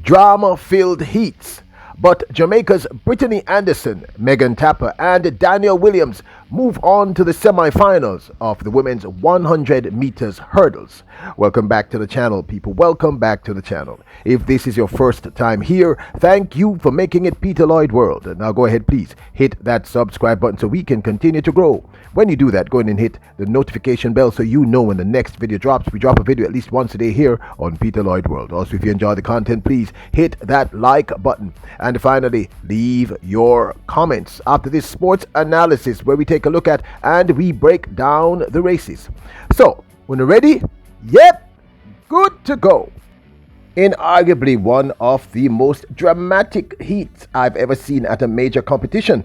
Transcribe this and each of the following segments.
Drama-filled heats. But Jamaica's Brittany Anderson, Megan Tapper, and Danielle Williams move on to the semi-finals of the women's 100 meters hurdles. Welcome back to the channel, people. Welcome back to the channel. If this is your first time here, thank you for making it Peter Lloyd World. Now go ahead, please hit that subscribe button so we can continue to grow. When you do that, go ahead and hit the notification bell so you know when the next video drops. We drop a video at least once a day here on Peter Lloyd World. Also, if you enjoy the content, please hit that like button. And finally, leave your comments after this sports analysis where we take a look at and we break down the races. So, when you're ready, yep, good to go. In arguably one of the most dramatic heats I've ever seen at a major competition,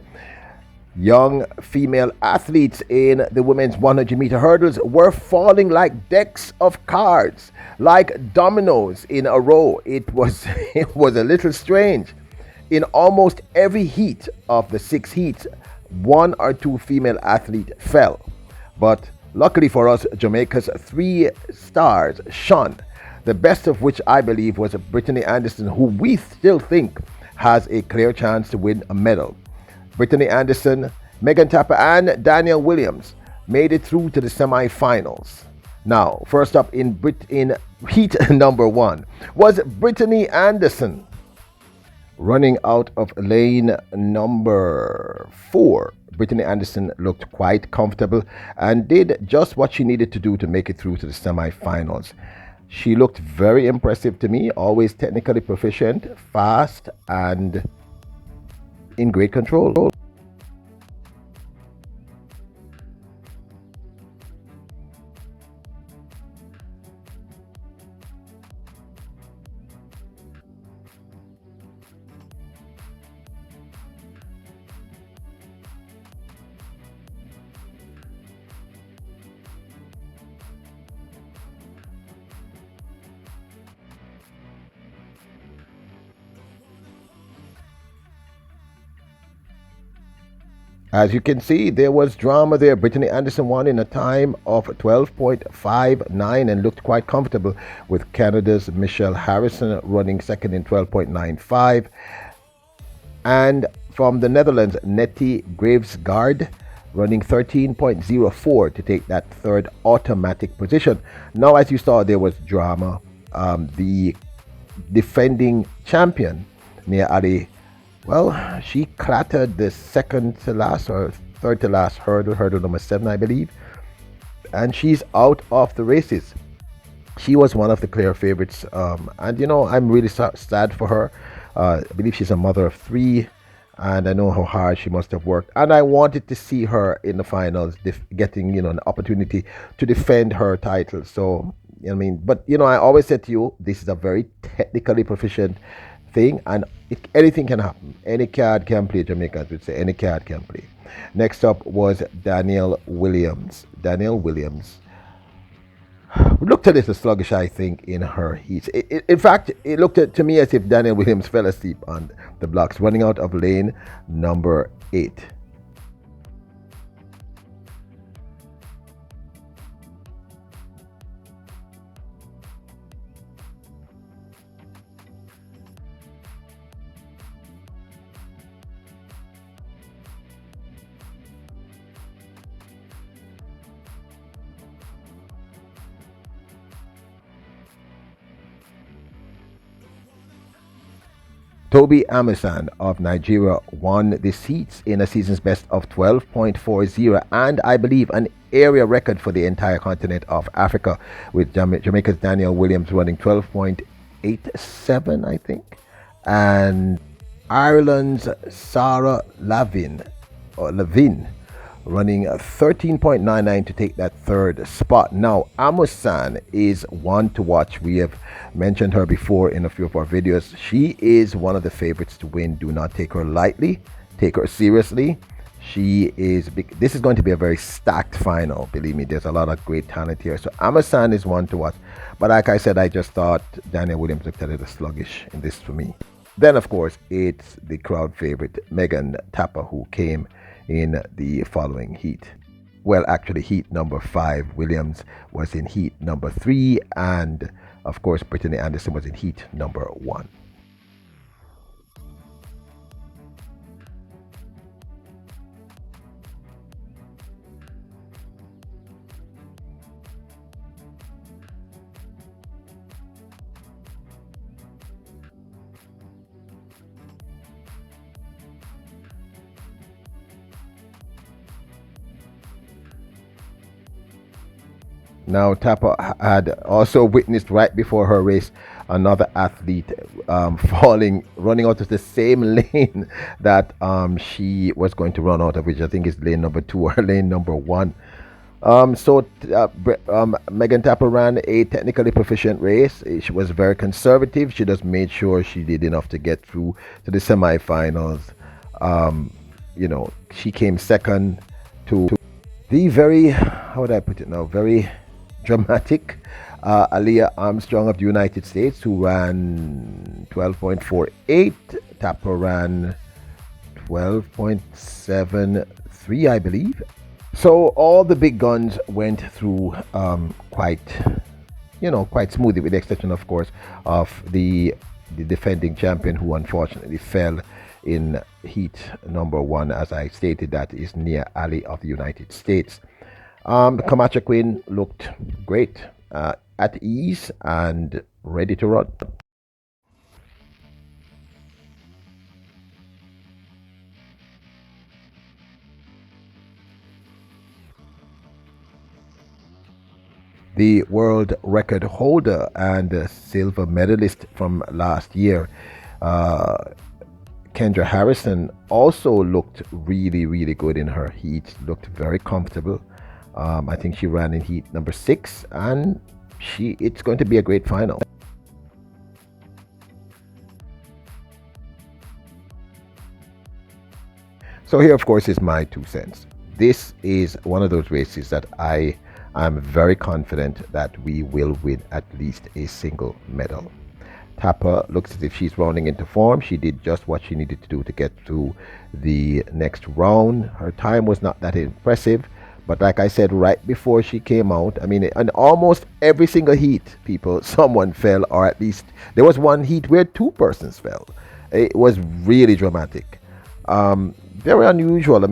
young female athletes in the women's 100-meter hurdles were falling like decks of cards, like dominoes in a row. It was a little strange. In almost every heat of the 6 heats, 1 or 2 female athletes fell. But luckily for us, Jamaica's 3 stars shone, the best of which I believe was Brittany Anderson, who we still think has a clear chance to win a medal. Brittany Anderson, Megan Tapper, and Danielle Williams made it through to the semi-finals. Now, first up in heat number 1 was Brittany Anderson. Running out of lane number 4, Brittany Anderson looked quite comfortable and did just what she needed to do to make it through to the semi-finals. She looked very impressive to me, always technically proficient, fast, and in great control. As you can see, there was drama there. Brittany Anderson won in a time of 12.59 and looked quite comfortable, with Canada's Michelle Harrison running second in 12.95. And from the Netherlands, Nettie Gravesgaard running 13.04 to take that third automatic position. Now, as you saw, there was drama. The defending champion, Nia Ali, well, she clattered the second to last or third to last hurdle number 7, I believe, and she's out of the races. She was one of the clear favorites, and you know, I'm really sad for her. I believe she's a mother of 3, and I know how hard she must have worked, and I wanted to see her in the finals getting, you know, an opportunity to defend her title. So, you know what I mean, but you know, I always said to you, this is a very technically proficient thing, and anything can happen. Any card can play, Jamaicans would say. Any card can play. Next up was Danielle Williams. Danielle Williams looked a little sluggish, I think, in her heats. In fact, it looked to me as if Danielle Williams fell asleep on the blocks, running out of lane number 8. Toby Amasan of Nigeria won the heats in a season's best of 12.40, and I believe an area record for the entire continent of Africa, with Jamaica's Danielle Williams running 12.87, I think, and Ireland's Sarah Levin running 13.99 to take that third spot. Now, Amusan is one to watch. We have mentioned her before in a few of our videos. She is one of the favorites to win. Do not take her lightly. Take her seriously. This is going to be a very stacked final. Believe me, there's a lot of great talent here. So Amusan is one to watch. But like I said, I just thought Danielle Williams looked a little sluggish in this for me. Then, of course, it's the crowd favorite, Megan Tapper, who came in the following heat. Well, actually, heat number 5. Williams was in heat number 3, and of course, Brittany Anderson was in heat number 1. Now, Tapper had also witnessed right before her race another athlete falling, running out of the same lane that she was going to run out of, which I think is lane number 2 or lane number 1. Megan Tapper ran a technically proficient race. She was very conservative. She just made sure she did enough to get through to the semifinals. She came second to the very, how would I put it now, very dramatic Aaliyah Armstrong of the United States, who ran 12.48. Tapper ran 12.73, I believe. So all the big guns went through quite smoothly, with the exception, of course, of the defending champion, who unfortunately fell in heat number 1. As I stated, that is Nia Ali of the United States. Camacha Queen looked great, at ease and ready to run. The world record holder and silver medalist from last year, Kendra Harrison, also looked really, really good in her heat. Looked very comfortable. I think she ran in heat number 6, and it's going to be a great final. So here, of course, is my 2 cents. This is one of those races that I'm very confident that we will win at least a single medal. Tapper looks as if she's rounding into form. She did just what she needed to do to get through the next round. Her time was not that impressive, but like I said right before she came out, I mean, in almost every single heat, someone fell, or at least there was one heat where 2 persons fell. It was really dramatic. Very unusual. I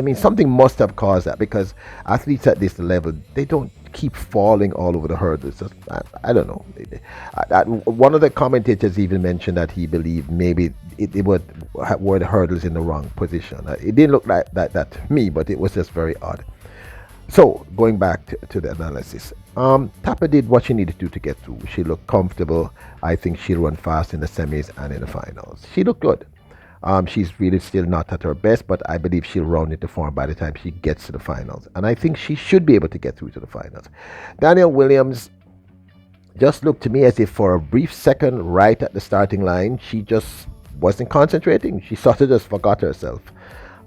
mean, something must have caused that, because athletes at this level, they don't keep falling all over the hurdles. I don't know. One of the commentators even mentioned that he believed maybe it were the hurdles in the wrong position. It didn't look like that to me, but it was just very odd. So, going back to the analysis, Tapper did what she needed to do to get through. She looked comfortable. I think she'll run fast in the semis and in the finals. She looked good. She's really still not at her best, but I believe she'll round into form by the time she gets to the finals. And I think she should be able to get through to the finals. Danielle Williams just looked to me as if for a brief second right at the starting line, she just wasn't concentrating. She sort of just forgot herself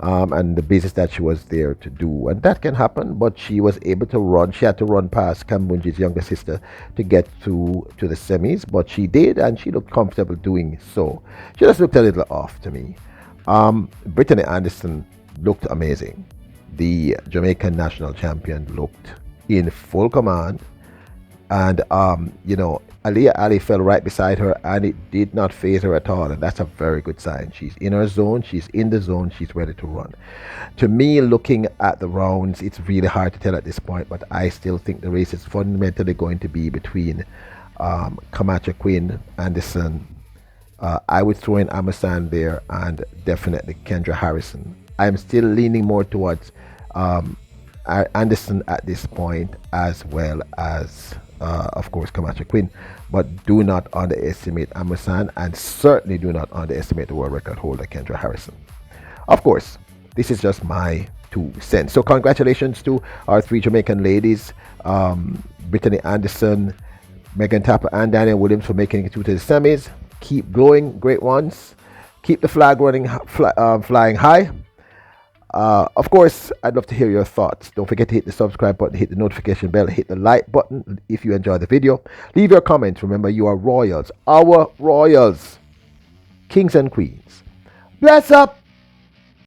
and the business that she was there to do. And that can happen, but she was able to run. She had to run past Kambunji's younger sister to get to the semis, but she did, and she looked comfortable doing so. She just looked a little off to me. Brittany Anderson looked amazing. The Jamaican national champion looked in full command. And, Aaliyah Ali fell right beside her, and it did not faze her at all. And that's a very good sign. She's in her zone. She's in the zone. She's ready to run. To me, looking at the rounds, it's really hard to tell at this point, but I still think the race is fundamentally going to be between Camacha Queen, Anderson. I would throw in Amasan there, and definitely Kendra Harrison. I'm still leaning more towards Anderson at this point, as well as of course Camacha Queen, but do not underestimate Amasan, and certainly do not underestimate the world record holder Kendra Harrison. Of course, this is just my 2 cents. So congratulations to our 3 Jamaican ladies, Brittany Anderson, Megan Tapper, and Danielle Williams, for making it through to the semis. Keep going, great ones. Keep the flag flying high. Of course, I'd love to hear your thoughts. Don't forget to hit the subscribe button, hit the notification bell, hit the like button if you enjoyed the video. Leave your comments. Remember, you are royals, our royals, kings and queens. Bless up.